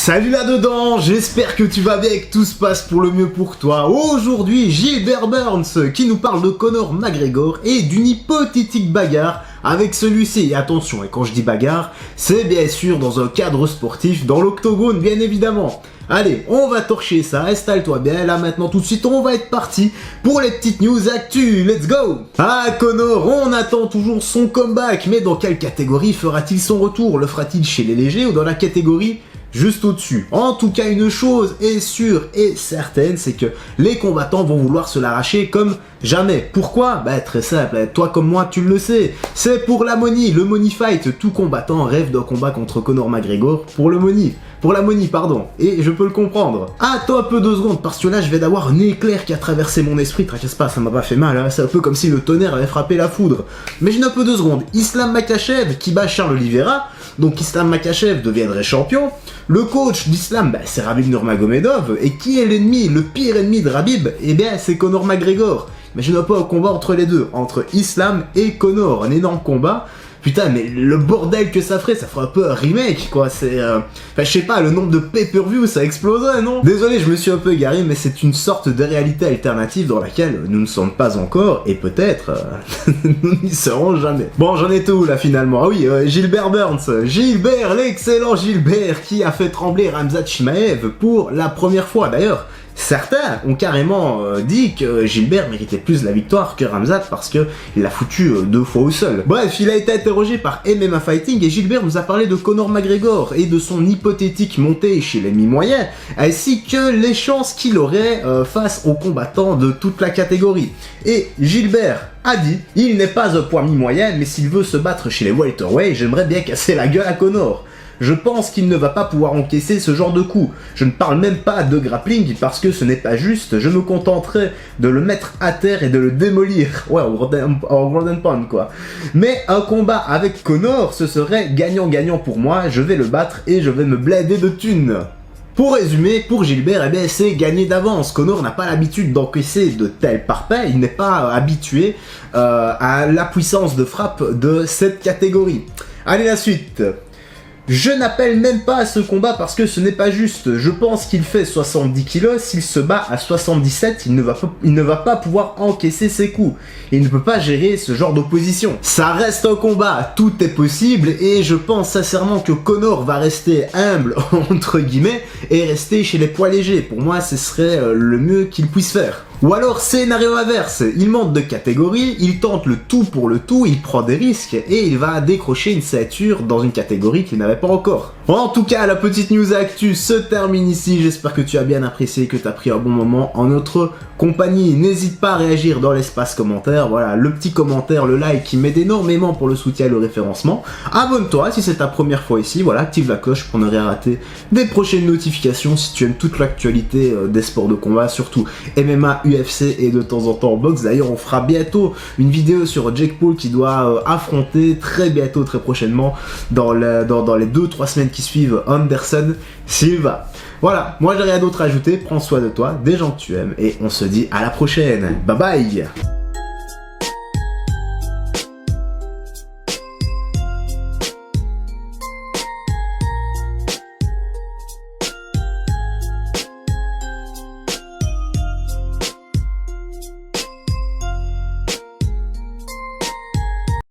Salut là-dedans, j'espère que tu vas bien et que tout se passe pour le mieux pour toi. Aujourd'hui, Gilbert Burns qui nous parle de Conor McGregor et d'une hypothétique bagarre avec celui-ci. Et attention, et quand je dis bagarre, c'est bien sûr dans un cadre sportif, dans l'octogone bien évidemment. Allez, on va torcher ça, installe-toi bien, là maintenant tout de suite on va être parti pour les petites news actu, let's go. Ah Conor, on attend toujours son comeback, mais dans quelle catégorie fera-t-il son retour? Le fera-t-il chez les légers ou dans la catégorie juste au-dessus? En tout cas, une chose est sûre et certaine, c'est que les combattants vont vouloir se l'arracher comme jamais. Pourquoi? Bah très simple, toi comme moi tu le sais, c'est pour la money, le money fight. Tout combattant rêve d'un combat contre Conor McGregor pour le money. Pour la money, pardon, et je peux le comprendre. Attends un peu 2 secondes, parce que là je vais d'avoir un éclair qui a traversé mon esprit, tracasse pas, ça m'a pas fait mal, hein. C'est un peu comme si le tonnerre avait frappé la foudre. Mais j'ai un peu 2 secondes, Islam Makhachev qui bat Charles Oliveira, donc Islam Makhachev deviendrait champion. Le coach d'Islam, bah, c'est Khabib Nurmagomedov, et qui est l'ennemi, le pire ennemi de Khabib? Eh bien c'est Conor McGregor. Mais je n'ai pas un combat entre les deux, entre Islam et Conor, un énorme combat. Putain, mais le bordel que ça ferait un peu un remake, quoi, c'est... Enfin, je sais pas, le nombre de pay-per-view, ça exploserait, non? Désolé, je me suis un peu égaré, mais c'est une sorte de réalité alternative dans laquelle nous ne sommes pas encore, et peut-être, nous n'y serons jamais. Bon, j'en étais où, là, finalement? Ah oui, Gilbert Burns. Gilbert, l'excellent Gilbert, qui a fait trembler Khamzat Chimaev pour la première fois, d'ailleurs. Certains ont carrément dit que Gilbert méritait plus la victoire que Khamzat parce qu'il l'a foutu 2 fois au sol. Bref, il a été interrogé par MMA Fighting et Gilbert nous a parlé de Conor McGregor et de son hypothétique montée chez l'ennemi moyen, ainsi que les chances qu'il aurait face aux combattants de toute la catégorie. Et Gilbert a dit, il n'est pas un poids mi-moyen, mais s'il veut se battre chez les welterweight, j'aimerais bien casser la gueule à Conor. Je pense qu'il ne va pas pouvoir encaisser ce genre de coup. Je ne parle même pas de grappling parce que ce n'est pas juste. Je me contenterai de le mettre à terre et de le démolir. Ouais, au ground and pound quoi. Mais un combat avec Conor, ce serait gagnant-gagnant pour moi. Je vais le battre et je vais me blader de thunes. Pour résumer, pour Gilbert, eh bien, c'est gagné d'avance. Conor n'a pas l'habitude d'encaisser de tels parpaings, il n'est pas habitué à la puissance de frappe de cette catégorie. Allez, la suite. Je n'appelle même pas à ce combat parce que ce n'est pas juste. Je pense qu'il fait 70 kg, s'il se bat à 77, il ne va pas pouvoir encaisser ses coups. Il ne peut pas gérer ce genre d'opposition. Ça reste un combat, tout est possible et je pense sincèrement que Conor va rester humble, entre guillemets, et rester chez les poids légers. Pour moi, ce serait le mieux qu'il puisse faire. Ou alors, scénario inverse, il monte de catégorie, il tente le tout pour le tout, il prend des risques et il va décrocher une ceinture dans une catégorie qu'il n'avait pas encore. En tout cas, la petite news actu se termine ici, j'espère que tu as bien apprécié, que tu as pris un bon moment en notre compagnie. N'hésite pas à réagir dans l'espace commentaire, voilà, le petit commentaire, le like qui m'aide énormément pour le soutien et le référencement. Abonne-toi si c'est ta première fois ici, voilà, active la cloche pour ne rien rater des prochaines notifications si tu aimes toute l'actualité des sports de combat, surtout MMA, UFC et de temps en temps boxe. D'ailleurs, on fera bientôt une vidéo sur Jake Paul qui doit affronter très bientôt, très prochainement, dans les 2-3 semaines qui suivent, Anderson Silva. Voilà, moi j'ai rien d'autre à ajouter, prends soin de toi, des gens que tu aimes, et on se dit à la prochaine. Bye bye.